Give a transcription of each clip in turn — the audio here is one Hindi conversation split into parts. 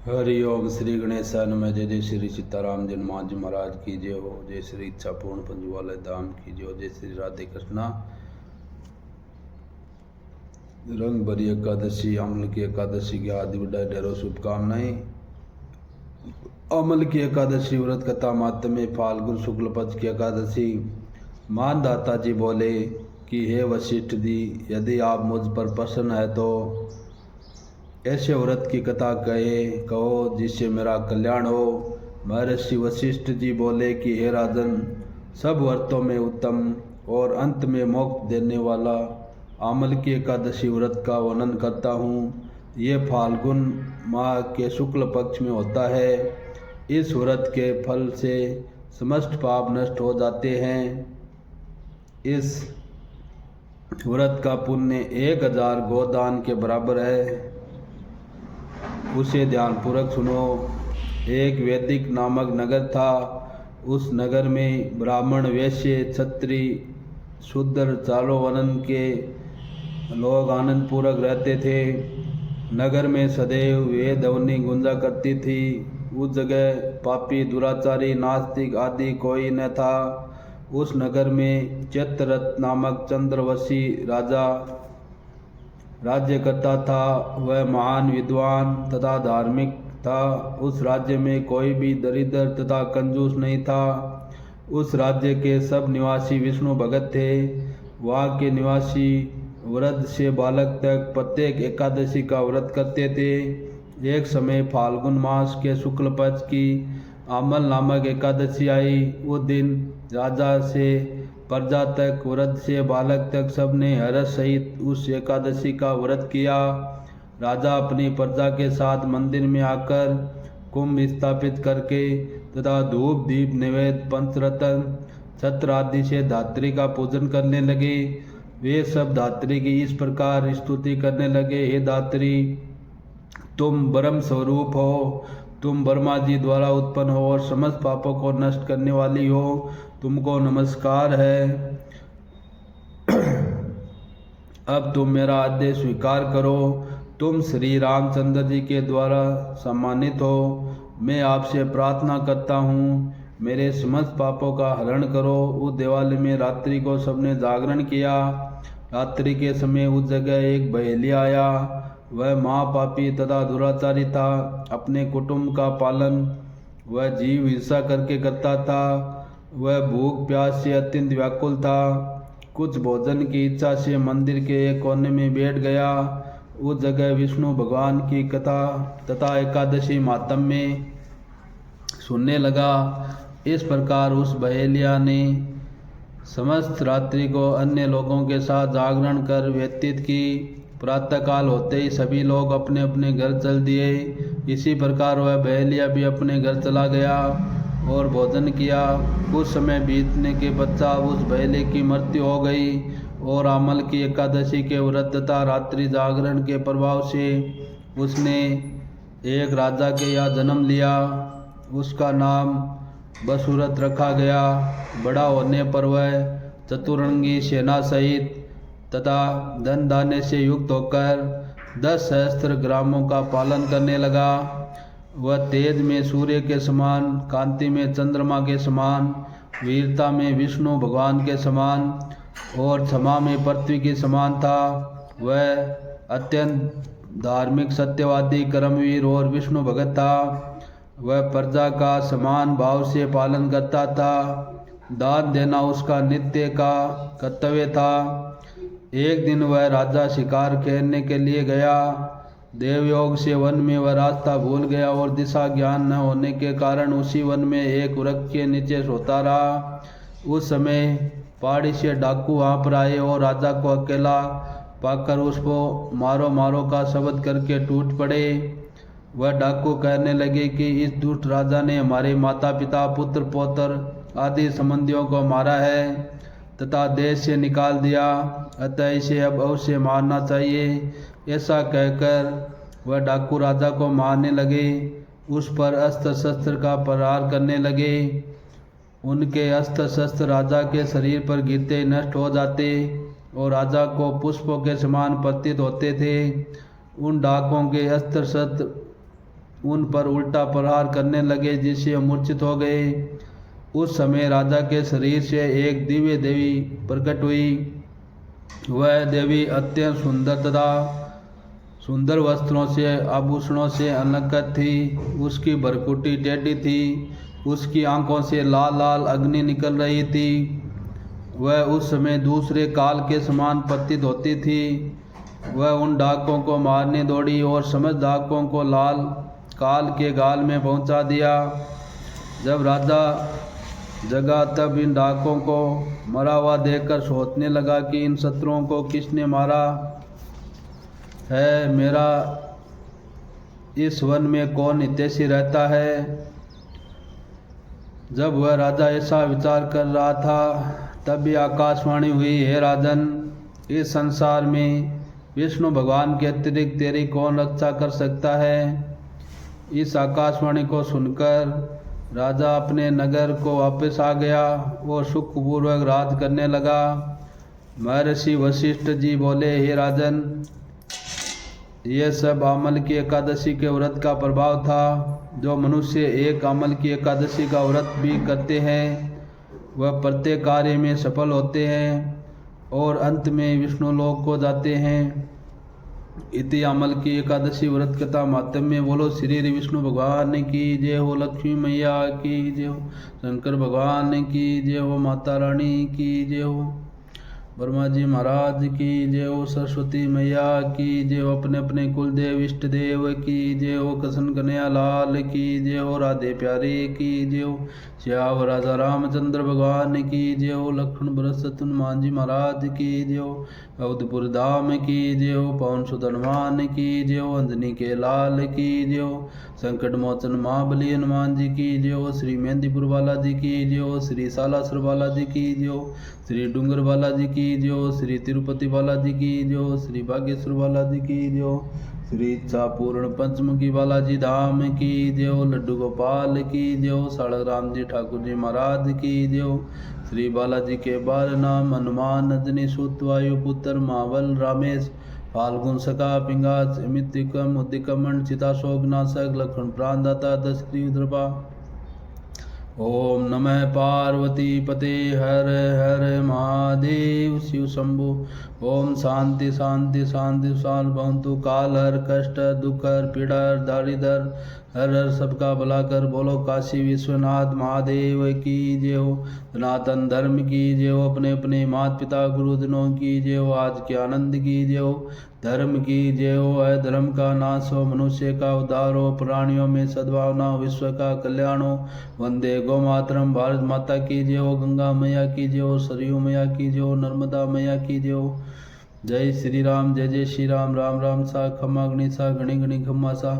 हरि ओम श्री गणेशाय नमः। जय जय श्री सीताराम जन्माज महाराज की जय हो। जय श्री इच्छा पूर्ण पंचवालय धाम की जय हो। जय श्री राधे कृष्णा। रंग भरी एकादशी, अमल की एकादशी की हार्दिक बधाई, ढेरों शुभकामनाएं। अमल की एकादशी व्रत कथा मात्म्य फाल्गुन शुक्ल पक्ष की एकादशी। मानदाता जी बोले कि हे वशिष्ठ जी, यदि आप मुझ पर प्रसन्न है तो ऐसे व्रत की कथा कहो जिससे मेरा कल्याण हो। महर्षि वशिष्ठ जी बोले कि हे राजन, सब व्रतों में उत्तम और अंत में मोक्ष देने वाला अमल की एकादशी व्रत का वर्णन करता हूँ। ये फाल्गुन माह के शुक्ल पक्ष में होता है। इस व्रत के फल से समस्त पाप नष्ट हो जाते हैं। इस व्रत का पुण्य 1000 गोदान के बराबर है। उसे ध्यानपूर्वक सुनो। एक वैदिक नामक नगर था। उस नगर में ब्राह्मण, वैश्य, क्षत्रिय, शूद्र चारों वर्ण के लोग आनंद पूर्वक रहते थे। नगर में सदैव वेद ध्वनि गूंजा करती थी। उस जगह पापी, दुराचारी, नास्तिक आदि कोई न था। उस नगर में चैत्ररथ नामक चंद्रवशी राजा राज्य करता था। वह महान विद्वान तथा धार्मिक था। उस राज्य में कोई भी दरिद्र तथा कंजूस नहीं था। उस राज्य के सब निवासी विष्णु भगत थे। वहाँ के निवासी वृद्ध से बालक तक प्रत्येक एकादशी का व्रत करते थे। एक समय फाल्गुन मास के शुक्ल पक्ष की अमल नामक एकादशी आई। उस दिन राजा से प्रजा तक, वृद्ध से बालक तक सबने हर्ष सहित उस एकादशी का व्रत किया। राजा अपनी प्रजा के साथ मंदिर में आकर कुंभ स्थापित करके तथा धूप दीप नैवेद्य पंचरत्न छत्र आदि से धात्री का पूजन करने लगे। वे सब धात्री की इस प्रकार स्तुति करने लगे, हे धात्री, तुम ब्रह्म स्वरूप हो। तुम ब्रह्मा जी द्वारा उत्पन्न हो और समस्त पापों को नष्ट करने वाली हो। तुमको नमस्कार है। अब तुम मेरा आदेश स्वीकार करो। तुम श्री रामचंद्र जी के द्वारा सम्मानित हो। मैं आपसे प्रार्थना करता हूँ, मेरे समस्त पापों का हरण करो। उस दिवाली में रात्रि को सबने जागरण किया। रात्रि के समय उस जगह एक बहेलिया आया। वह महापापी तथा दुराचारी था। अपने कुटुंब का पालन वह जीव हिंसा करके करता था। वह भूख प्यास से अत्यंत व्याकुल था। कुछ भोजन की इच्छा से मंदिर के एक कोने में बैठ गया। उस जगह विष्णु भगवान की कथा तथा एकादशी मातम्य सुनने लगा। इस प्रकार उस बहेलिया ने समस्त रात्रि को अन्य लोगों के साथ जागरण कर व्यतीत की। प्रातःकाल होते ही सभी लोग अपने अपने घर चल दिए। इसी प्रकार वह बहेलिया भी अपने घर चला गया और भोजन किया। कुछ समय बीतने के पश्चात उस बहेले की मृत्यु हो गई और अमल की एकादशी के व्रत तथा रात्रि जागरण के प्रभाव से उसने एक राजा के यहाँ जन्म लिया। उसका नाम बसुरत रखा गया। बड़ा होने पर वह चतुरंगी सेना सहित तथा धन धान्य से युक्त होकर 10 सहस्त्र ग्रामों का पालन करने लगा। वह तेज में सूर्य के समान, कांति में चंद्रमा के समान, वीरता में विष्णु भगवान के समान और क्षमा में पृथ्वी के समान था। वह अत्यंत धार्मिक, सत्यवादी, कर्मवीर और विष्णु भगत था। वह प्रजा का समान भाव से पालन करता था। दान देना उसका नित्य का कर्तव्य था। एक दिन वह राजा शिकार खेलने के लिए गया। देवयोग से वन में वह रास्ता भूल गया और दिशा ज्ञान न होने के कारण उसी वन में एक वृक्ष के नीचे सोता रहा। उस समय पहाड़ी से डाकू वहाँ पर आए और राजा को अकेला पाकर उसको मारो मारो का शब्द करके टूट पड़े। वह डाकू कहने लगे कि इस दुष्ट राजा ने हमारे माता पिता, पुत्र पौत्र आदि संबंधियों को मारा है तथा देश से निकाल दिया, अतः इसे अब अवश्य मारना चाहिए। ऐसा कहकर वह डाकू राजा को मारने लगे। उस पर अस्त्र शस्त्र का प्रहार करने लगे। उनके अस्त्र शस्त्र राजा के शरीर पर गिरते ही नष्ट हो जाते और राजा को पुष्पों के समान प्रतीत होते थे। उन डाकुओं के अस्त्र शस्त्र उन पर उल्टा प्रहार करने लगे, जिससे मूर्छित हो गए। उस समय राजा के शरीर से एक दिव्य देवी प्रकट हुई। वह देवी अत्यंत सुंदर तथा सुंदर वस्त्रों से आभूषणों से अलंकृत थी। उसकी भरकुटी टेढ़ी थी, उसकी आंखों से लाल लाल अग्नि निकल रही थी। वह उस समय दूसरे काल के समान प्रतीत होती थी। वह उन डाकुओं को मारने दौड़ी और समस्त डाकुओं को लाल काल के गाल में पहुंचा दिया। जब राजा जगा तब इन डाकुओं को मरा हुआ देखकर सोचने लगा कि इन शत्रुओं को किसने मारा है, मेरा इस वन में कौन हितैषी रहता है। जब वह राजा ऐसा विचार कर रहा था तब भी आकाशवाणी हुई, हे राजन, इस संसार में विष्णु भगवान के अतिरिक्त तेरी कौन रक्षा कर सकता है। इस आकाशवाणी को सुनकर राजा अपने नगर को वापस आ गया और सुखपूर्वक राज करने लगा। महर्षि वशिष्ठ जी बोले, हे राजन, यह सब अमल की एकादशी के व्रत का प्रभाव था। जो मनुष्य एक अमल की एकादशी का व्रत भी करते हैं वह प्रत्येक कार्य में सफल होते हैं और अंत में विष्णु लोक को जाते हैं। इति अमल की एकादशी व्रत कथा मातम्य। बोलो श्री विष्णु भगवान की जय हो, लक्ष्मी मैया की जय हो, शंकर भगवान की जय हो, माता रानी की जय हो, ब्रह्मा जी महाराज की जय हो, सरस्वती मैया की जय हो, अपने अपने कुल देव इष्ट देव की जय हो, कृष्ण कन्हैया लाल की जय हो, राधे प्यारे की जय हो, श्याम राजा रामचंद्र भगवान की जय हो, लक्ष्मण भरत शत्रुघ्न हनुमान जी महाराज की जय हो, अवधपुर धाम की जय हो, पवन सुत हनुमान की जय हो, अंजनी के लाल की जय हो, संकट मोचन महाबली हनुमान जी की जय हो, श्री मेहंदीपुर बालाजी की जय हो, श्री सालासर बालाजी की जय हो, श्री डूंगर बालाजी की जय हो, श्री तिरुपति बालाजी की जय हो, श्री बागेश्वर बालाजी की जय हो, श्री इच्छापूर्ण पंचमुखी बालाजी धाम की जय हो, लड्डू गोपाल की जय हो, साड़क राम जी ठाकुर जी महाराज की जय हो, श्री बालाजी के बार नाम हनुमान नंदनी सूत वायु पुत्र महाबल रामेश फाल्गुन सका पिंगाच अमितिकम उद्दिकमण चिताशोक नाशक लक्ष्मण प्राणदाता दशक्री उद्रपा। ओम नमः पार्वती पते हर हर महादेव शिव शंभु। ओम शांति शांति शांति शांत भवन्तु। काल हर कष्ट दुख हर पीड़ा हर दारिद्र हर हर सबका भला कर। बोलो काशी विश्वनाथ महादेव की जय हो, सनातन धर्म की जय हो, अपने अपने माता पिता गुरुजनों की जय हो, आज के आनंद की जय हो, धर्म की जय हो, अधर्म का नाश हो, मनुष्य का उद्धार हो, प्राणियों में सद्भावना हो, विश्व का कल्याण हो। वंदे गौ मातरम। भारत माता की जय हो, गंगा मैया की जय हो, सरयू मैया की जय हो, नर्मदा मैया की जय हो। जय श्री राम, जय जय श्री राम, राम राम सा खमा गणि सा गणि गणि खमा सा।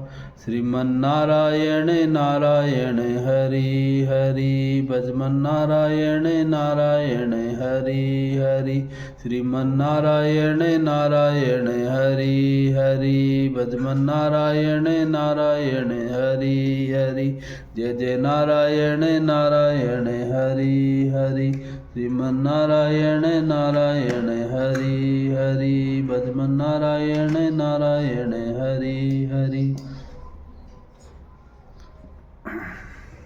श्रीमन नारायण नारायण हरि हरि, भजमन नारायण नारायण हरि हरि, श्रीमन नारायण नारायण हरि हरि, भजमन नारायण नारायण हरि हरि, जय जय नारायण नारायण हरि हरि, श्रीमन नारायण नारायण हरि हरि, भजमन नारायण नारायण हरि